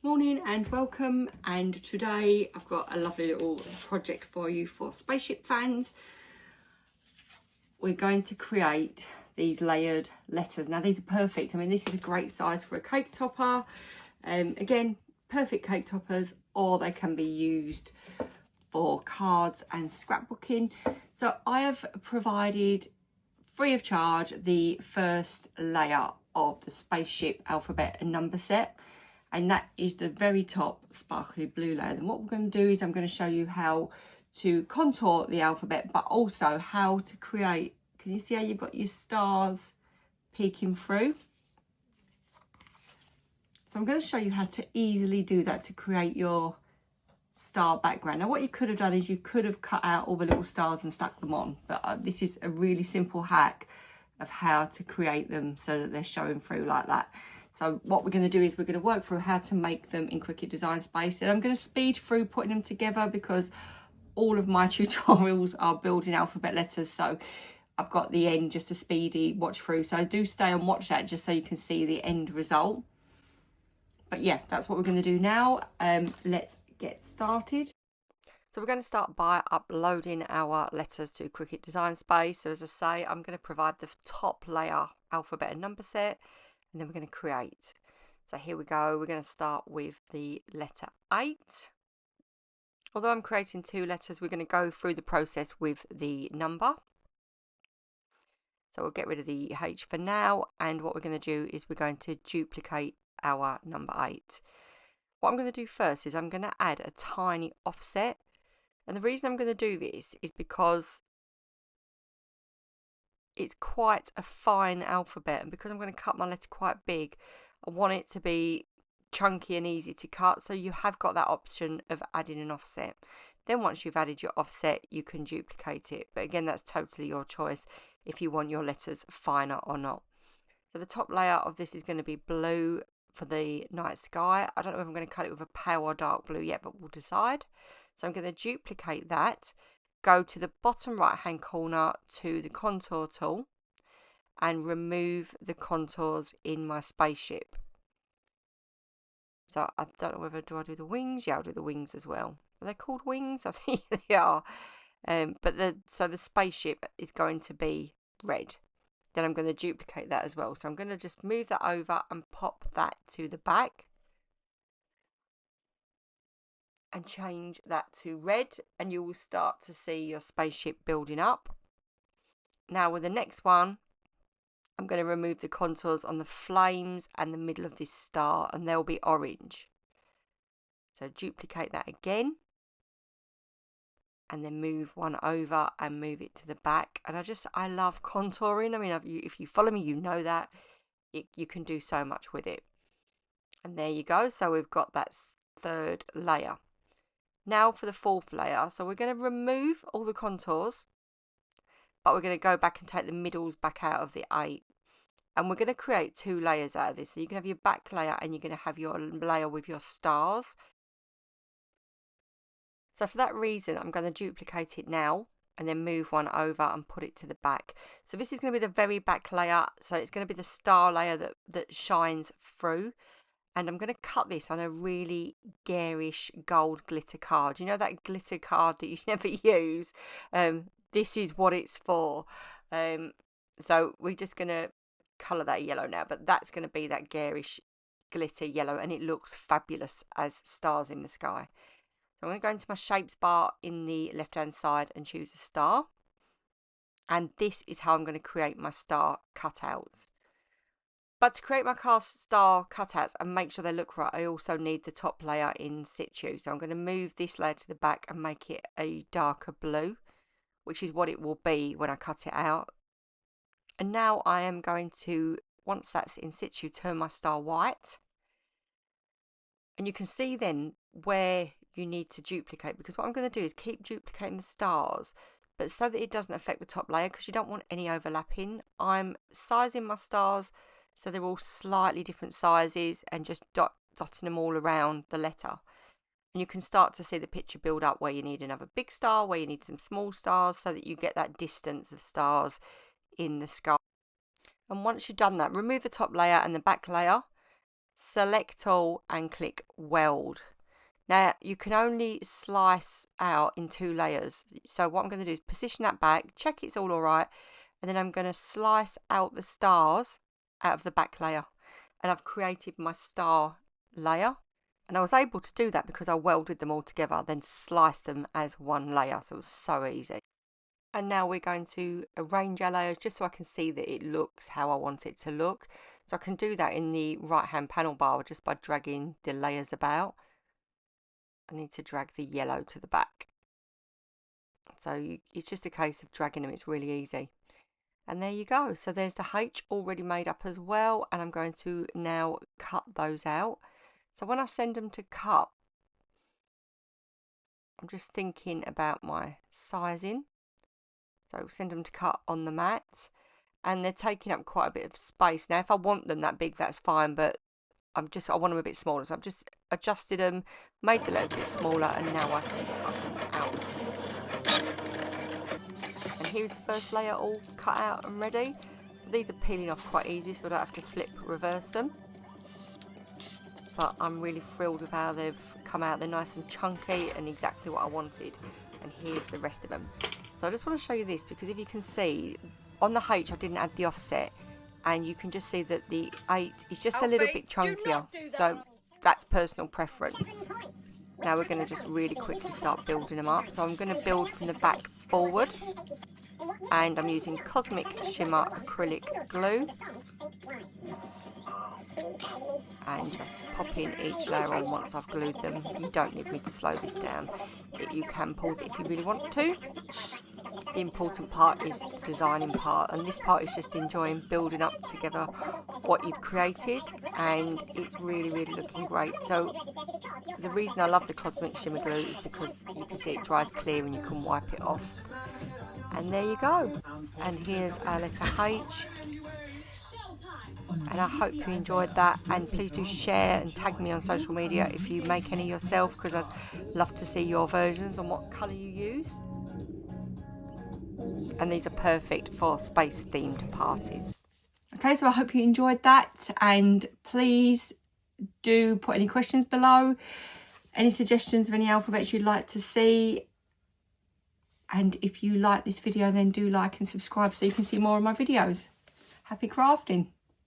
Morning and welcome, and today I've got a lovely little project for you for spaceship fans. We're going to create these layered letters. Now these are perfect. I mean, this is a great size for a cake topper. Again, perfect cake toppers, or they can be used for cards and scrapbooking. So I have provided free of charge the first layer of the spaceship alphabet and number set, and that is the very top sparkly blue layer. And what we're going to do is I'm going to show you how to contour the alphabet, but also how to create, can you see how you've got your stars peeking through? So I'm going to show you how to easily do that to create your star background. Now what you could have done is you could have cut out all the little stars and stuck them on, but this is a really simple hack of how to create them so that they're showing through like that. So what we're going to do is we're going to work through how to make them in Cricut Design Space, and I'm going to speed through putting them together because all of my tutorials are building alphabet letters, so I've got the end just a speedy watch through. So do stay and watch that just so you can see the end result. But yeah, that's what we're going to do now. Let's get started. So we're going to start by uploading our letters to Cricut Design Space. So as I say, I'm going to provide the top layer alphabet and number set, and then we're going to create. So here we go. We're going to start with the letter 8. Although I'm creating 2 letters, we're going to go through the process with the number. So we'll get rid of the H for now, and what we're going to do is we're going to duplicate our number 8. What I'm going to do first is I'm going to add a tiny offset, and the reason I'm going to do this is because it's quite a fine alphabet, and because I'm going to cut my letter quite big, I want it to be chunky and easy to cut. So you have got that option of adding an offset. Then once you've added your offset, you can duplicate it, but again, that's totally your choice if you want your letters finer or not. So the top layer of this is going to be blue for the night sky. I don't know if I'm going to cut it with a pale or dark blue yet, but we'll decide. So I'm going to duplicate that, go to the bottom right hand corner to the contour tool and remove the contours in my spaceship. So I don't know whether do I do the wings? Yeah, I'll do the wings as well. Are they called wings? I think they are. So the spaceship is going to be red. Then I'm going to duplicate that as well. So I'm going to just move that over and pop that to the back and change that to red, and you will start to see your spaceship building up. Now with the next one, I'm going to remove the contours on the flames and the middle of this star, and they'll be orange. So duplicate that again, and then move one over and move it to the back. And I love contouring. I mean, if you follow me, you know that you can do so much with it. And there you go. So we've got that 3rd layer. Now for the 4th layer. So we're going to remove all the contours, but we're going to go back and take the middles back out of the 8. And we're going to create 2 layers out of this. So you can have your back layer and you're going to have your layer with your stars. So for that reason, I'm going to duplicate it now and then move one over and put it to the back. So this is going to be the very back layer. So it's going to be the star layer that shines through. And I'm going to cut this on a really garish gold glitter card. You know that glitter card that you never use? This is what it's for. So we're just going to colour that yellow now, but that's going to be that garish glitter yellow, and it looks fabulous as stars in the sky. So I'm going to go into my shapes bar in the left hand side and choose a star, and this is how I'm going to create my star cutouts. But to create my star cutouts and make sure they look right, I also need the top layer in situ. So I'm going to move this layer to the back and make it a darker blue, which is what it will be when I cut it out. And now I am going to, once that's in situ, turn my star white. And you can see then where you need to duplicate, because what I'm going to do is keep duplicating the stars, but so that it doesn't affect the top layer, because you don't want any overlapping. I'm sizing my stars so they're all slightly different sizes and just dotting them all around the letter. And you can start to see the picture build up where you need another big star, where you need some small stars, so that you get that distance of stars in the sky. And once you've done that, remove the top layer and the back layer. select all and click weld. Now you can only slice out in 2 layers. So what I'm going to do is position that back, check it's all right, and then I'm going to slice out the stars out of the back layer. And I've created my star layer. And I was able to do that because I welded them all together, then sliced them as one layer. So it was so easy. And now we're going to arrange our layers just so I can see that it looks how I want it to look. So I can do that in the right hand panel bar just by dragging the layers about. I need to drag the yellow to the back. So it's just a case of dragging them, it's really easy. And there you go. So there's the H already made up as well. And I'm going to now cut those out. So when I send them to cut, I'm just thinking about my sizing. So send them to cut on the mat. And they're taking up quite a bit of space. Now if I want them that big, that's fine, but I want them a bit smaller. So I've just adjusted them, made the letters a bit smaller, and now I can cut them out. And here's the first layer all cut out and ready. So these are peeling off quite easy, so I don't have to reverse them. But I'm really thrilled with how they've come out. They're nice and chunky and exactly what I wanted. And here's the rest of them. So I just want to show you this because if you can see, on the H I didn't add the offset. And you can just see that the 8 is just a little bit chunkier. So that's personal preference. Now we're going to just really quickly start building them up. So I'm going to build from the back forward. And I'm using Cosmic Shimmer Acrylic Glue. And just pop in each layer on once I've glued them. You don't need me to slow this down. You can pause it if you really want to. The important part is the designing part, and this part is just enjoying building up together what you've created, and it's really looking great. So the reason I love the Cosmic Shimmer Glue is because you can see it dries clear and you can wipe it off. And there you go. And here's our letter H. And I hope you enjoyed that, and please do share and tag me on social media if you make any yourself, because I'd love to see your versions and what colour you use. And these are perfect for space themed parties. Okay, so I hope you enjoyed that, and please do put any questions below, any suggestions of any alphabets you'd like to see. And if you like this video, then do like and subscribe so you can see more of my videos. Happy crafting!